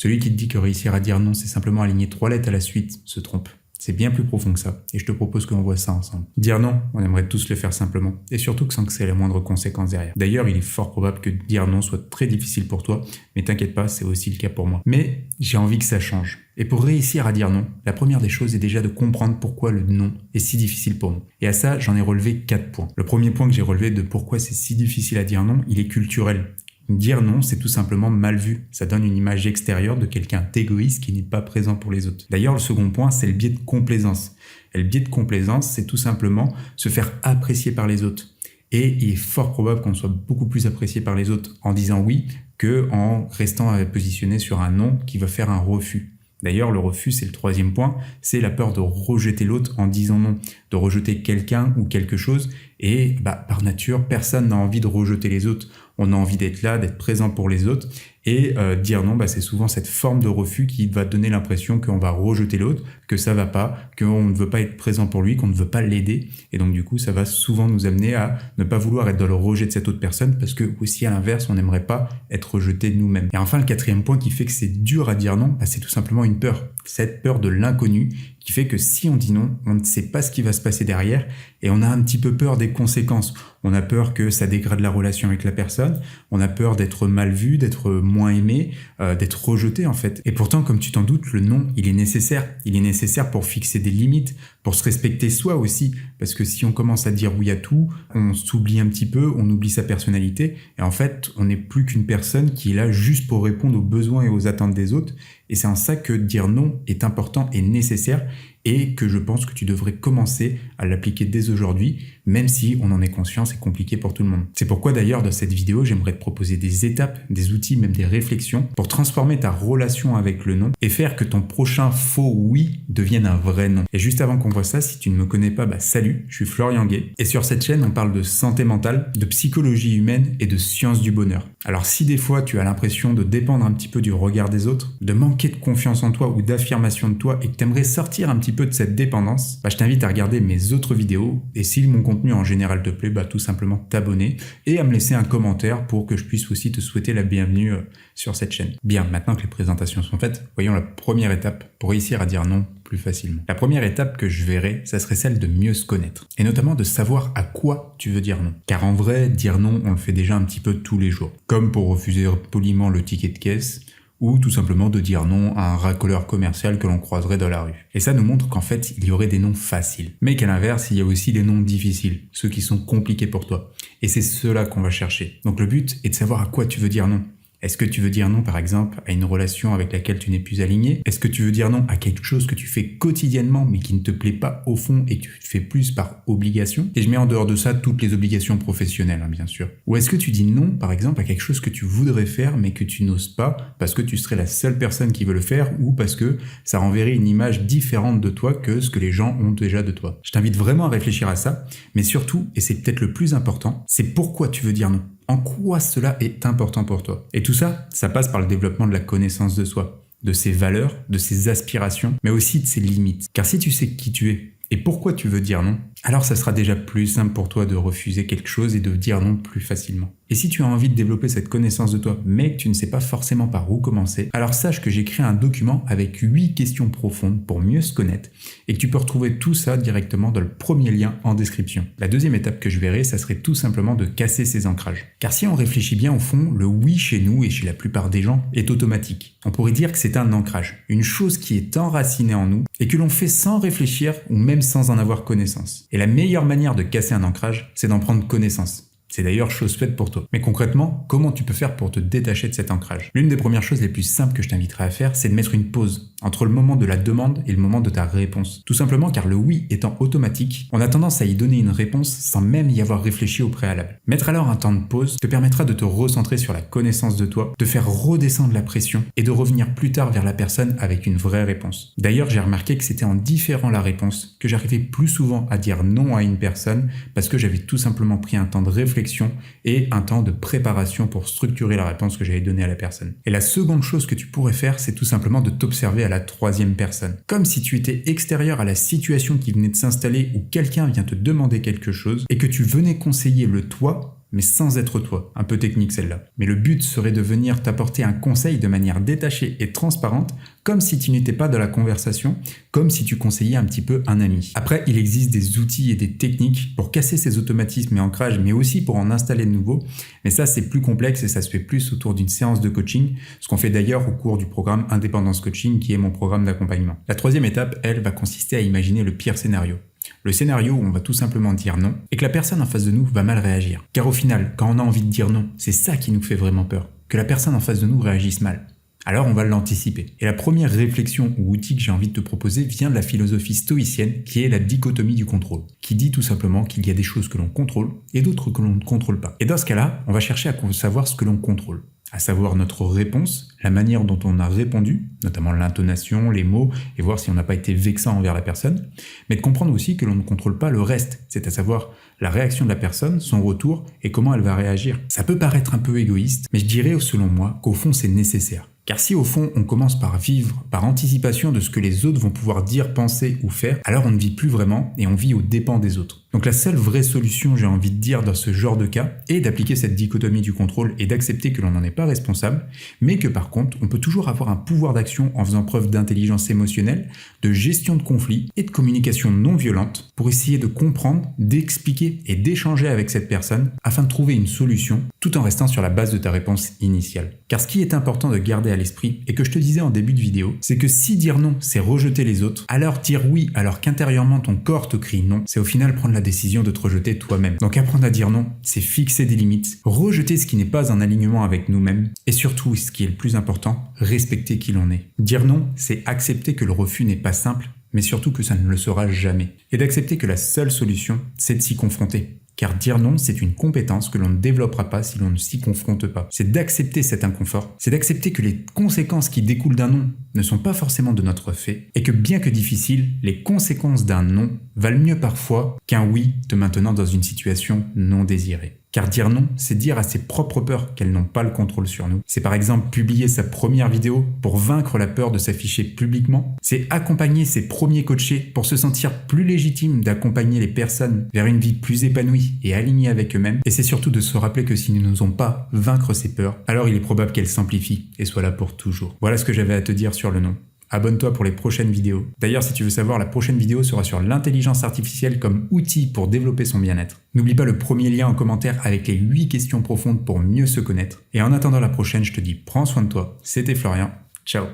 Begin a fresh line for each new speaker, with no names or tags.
Celui qui te dit que réussir à dire non, c'est simplement aligner 3 lettres à la suite, se trompe. C'est bien plus profond que ça, et je te propose qu'on voit ça ensemble. Dire non, on aimerait tous le faire simplement, et surtout que sans que c'est la moindre conséquence derrière. D'ailleurs, il est fort probable que dire non soit très difficile pour toi, mais t'inquiète pas, c'est aussi le cas pour moi. Mais j'ai envie que ça change. Et pour réussir à dire non, la première des choses est déjà de comprendre pourquoi le non est si difficile pour nous. Et à ça, j'en ai relevé 4 points. Le premier point que j'ai relevé de pourquoi c'est si difficile à dire non, il est culturel. Dire non, c'est tout simplement mal vu. Ça donne une image extérieure de quelqu'un d'égoïste qui n'est pas présent pour les autres. D'ailleurs, le second point, c'est le biais de complaisance. Et le biais de complaisance, c'est tout simplement se faire apprécier par les autres. Et il est fort probable qu'on soit beaucoup plus apprécié par les autres en disant oui que en restant positionné sur un non qui va faire un refus. D'ailleurs, le refus, c'est le troisième point, c'est la peur de rejeter l'autre en disant non, de rejeter quelqu'un ou quelque chose. Et par nature, personne n'a envie de rejeter les autres. On a envie d'être là, d'être présent pour les autres. Et dire non, c'est souvent cette forme de refus qui va donner l'impression qu'on va rejeter l'autre, que ça va pas, qu'on ne veut pas être présent pour lui, qu'on ne veut pas l'aider. Et donc du coup, ça va souvent nous amener à ne pas vouloir être dans le rejet de cette autre personne parce que aussi à l'inverse, on n'aimerait pas être rejeté de nous-mêmes. Et enfin, le quatrième point qui fait que c'est dur à dire non, c'est tout simplement une peur. Cette peur de l'inconnu qui fait que si on dit non, on ne sait pas ce qui va se passer derrière et on a un petit peu peur des conséquences. On a peur que ça dégrade la relation avec la personne, on a peur d'être mal vu, d'être moins aimé, d'être rejeté en fait. Et pourtant, comme tu t'en doutes, le non, il est nécessaire. Il est nécessaire pour fixer des limites, pour se respecter soi aussi. Parce que si on commence à dire oui à tout, on s'oublie un petit peu, on oublie sa personnalité. Et en fait, on n'est plus qu'une personne qui est là juste pour répondre aux besoins et aux attentes des autres. Et c'est en ça que dire non est important et nécessaire et que je pense que tu devrais commencer à l'appliquer dès aujourd'hui, même si on en est conscient, c'est compliqué pour tout le monde. C'est pourquoi d'ailleurs dans cette vidéo, j'aimerais te proposer des étapes, des outils, même des réflexions pour transformer ta relation avec le non et faire que ton prochain faux oui devienne un vrai non. Et juste avant qu'on voit ça, si tu ne me connais pas, salut, je suis Florian Gay et sur cette chaîne, on parle de santé mentale, de psychologie humaine et de science du bonheur. Alors si des fois tu as l'impression de dépendre un petit peu du regard des autres, de manquer de confiance en toi ou d'affirmation de toi et que tu aimerais sortir un petit peu de cette dépendance, je t'invite à regarder mes autres vidéos et si mon contenu en général te plaît, tout simplement t'abonner et à me laisser un commentaire pour que je puisse aussi te souhaiter la bienvenue sur cette chaîne. Bien, maintenant que les présentations sont faites, voyons la première étape pour réussir à dire non plus facilement. La première étape que je verrai, ça serait celle de mieux se connaître et notamment de savoir à quoi tu veux dire non. Car en vrai, dire non, on le fait déjà un petit peu tous les jours. Comme pour refuser poliment le ticket de caisse, ou tout simplement de dire non à un racoleur commercial que l'on croiserait dans la rue. Et ça nous montre qu'en fait, il y aurait des noms faciles. Mais qu'à l'inverse, il y a aussi des noms difficiles, ceux qui sont compliqués pour toi. Et c'est ceux-là qu'on va chercher. Donc le but est de savoir à quoi tu veux dire non. Est-ce que tu veux dire non, par exemple, à une relation avec laquelle tu n'es plus aligné? Est-ce que tu veux dire non à quelque chose que tu fais quotidiennement mais qui ne te plaît pas au fond et que tu fais plus par obligation? Et je mets en dehors de ça toutes les obligations professionnelles, bien sûr. Ou est-ce que tu dis non, par exemple, à quelque chose que tu voudrais faire mais que tu n'oses pas parce que tu serais la seule personne qui veut le faire ou parce que ça renverrait une image différente de toi que ce que les gens ont déjà de toi? Je t'invite vraiment à réfléchir à ça, mais surtout, et c'est peut-être le plus important, c'est pourquoi tu veux dire non. En quoi cela est important pour toi? Et tout ça, ça passe par le développement de la connaissance de soi, de ses valeurs, de ses aspirations, mais aussi de ses limites. Car si tu sais qui tu es et pourquoi tu veux dire non, alors ça sera déjà plus simple pour toi de refuser quelque chose et de dire non plus facilement. Et si tu as envie de développer cette connaissance de toi, mais que tu ne sais pas forcément par où commencer, alors sache que j'ai créé un document avec 8 questions profondes pour mieux se connaître et que tu peux retrouver tout ça directement dans le premier lien en description. La deuxième étape que je verrai, ça serait tout simplement de casser ces ancrages. Car si on réfléchit bien au fond, le oui chez nous et chez la plupart des gens est automatique. On pourrait dire que c'est un ancrage, une chose qui est enracinée en nous et que l'on fait sans réfléchir ou même sans en avoir connaissance. Et la meilleure manière de casser un ancrage, c'est d'en prendre connaissance. C'est d'ailleurs chose faite pour toi. Mais concrètement, comment tu peux faire pour te détacher de cet ancrage? L'une des premières choses les plus simples que je t'inviterai à faire, c'est de mettre une pause entre le moment de la demande et le moment de ta réponse. Tout simplement car le oui étant automatique, on a tendance à y donner une réponse sans même y avoir réfléchi au préalable. Mettre alors un temps de pause te permettra de te recentrer sur la connaissance de toi, de faire redescendre la pression et de revenir plus tard vers la personne avec une vraie réponse. D'ailleurs, j'ai remarqué que c'était en différant la réponse que j'arrivais plus souvent à dire non à une personne parce que j'avais tout simplement pris un temps de réflexion et un temps de préparation pour structurer la réponse que j'avais donnée à la personne. Et la seconde chose que tu pourrais faire, c'est tout simplement de t'observer à la troisième personne. Comme si tu étais extérieur à la situation qui venait de s'installer ou quelqu'un vient te demander quelque chose et que tu venais conseiller le toi, mais sans être toi. Un peu technique celle-là. Mais le but serait de venir t'apporter un conseil de manière détachée et transparente, comme si tu n'étais pas dans la conversation, comme si tu conseillais un petit peu un ami. Après, il existe des outils et des techniques pour casser ces automatismes et ancrages, mais aussi pour en installer de nouveaux. Mais ça, c'est plus complexe et ça se fait plus autour d'une séance de coaching, ce qu'on fait d'ailleurs au cours du programme Indépendance Coaching, qui est mon programme d'accompagnement. La troisième étape, elle, va consister à imaginer le pire scénario. Le scénario où on va tout simplement dire non et que la personne en face de nous va mal réagir. Car au final, quand on a envie de dire non, c'est ça qui nous fait vraiment peur. Que la personne en face de nous réagisse mal. Alors on va l'anticiper. Et la première réflexion ou outil que j'ai envie de te proposer vient de la philosophie stoïcienne qui est la dichotomie du contrôle. Qui dit tout simplement qu'il y a des choses que l'on contrôle et d'autres que l'on ne contrôle pas. Et dans ce cas-là, on va chercher à savoir ce que l'on contrôle. À savoir notre réponse, la manière dont on a répondu, notamment l'intonation, les mots, et voir si on n'a pas été vexant envers la personne, mais de comprendre aussi que l'on ne contrôle pas le reste, c'est à savoir la réaction de la personne, son retour et comment elle va réagir. Ça peut paraître un peu égoïste, mais je dirais selon moi qu'au fond c'est nécessaire. Car si au fond on commence par vivre par anticipation de ce que les autres vont pouvoir dire, penser ou faire, alors on ne vit plus vraiment et on vit aux dépens des autres. Donc la seule vraie solution, j'ai envie de dire, dans ce genre de cas, est d'appliquer cette dichotomie du contrôle et d'accepter que l'on n'en est pas responsable, mais que par contre, on peut toujours avoir un pouvoir d'action en faisant preuve d'intelligence émotionnelle, de gestion de conflits et de communication non violente pour essayer de comprendre, d'expliquer et d'échanger avec cette personne afin de trouver une solution tout en restant sur la base de ta réponse initiale. Car ce qui est important de garder à l'esprit, et que je te disais en début de vidéo, c'est que si dire non, c'est rejeter les autres, alors dire oui alors qu'intérieurement ton corps te crie non, c'est au final prendre la décision de te rejeter toi-même. Donc apprendre à dire non, c'est fixer des limites, rejeter ce qui n'est pas en alignement avec nous-mêmes, et surtout, ce qui est le plus important, respecter qui l'on est. Dire non, c'est accepter que le refus n'est pas simple, mais surtout que ça ne le sera jamais. Et d'accepter que la seule solution, c'est de s'y confronter. Car dire non, c'est une compétence que l'on ne développera pas si l'on ne s'y confronte pas. C'est d'accepter cet inconfort, c'est d'accepter que les conséquences qui découlent d'un non ne sont pas forcément de notre fait, et que bien que difficiles, les conséquences d'un non valent mieux parfois qu'un oui te maintenant dans une situation non désirée. Car dire non, c'est dire à ses propres peurs qu'elles n'ont pas le contrôle sur nous. C'est par exemple publier sa première vidéo pour vaincre la peur de s'afficher publiquement. C'est accompagner ses premiers coachés pour se sentir plus légitime d'accompagner les personnes vers une vie plus épanouie et alignée avec eux-mêmes. Et c'est surtout de se rappeler que si nous n'osons pas vaincre ces peurs, alors il est probable qu'elles s'amplifient et soient là pour toujours. Voilà ce que j'avais à te dire sur le non. Abonne-toi pour les prochaines vidéos. D'ailleurs, si tu veux savoir, la prochaine vidéo sera sur l'intelligence artificielle comme outil pour développer son bien-être. N'oublie pas le premier lien en commentaire avec les 8 questions profondes pour mieux se connaître. Et en attendant la prochaine, je te dis prends soin de toi. C'était Florian. Ciao.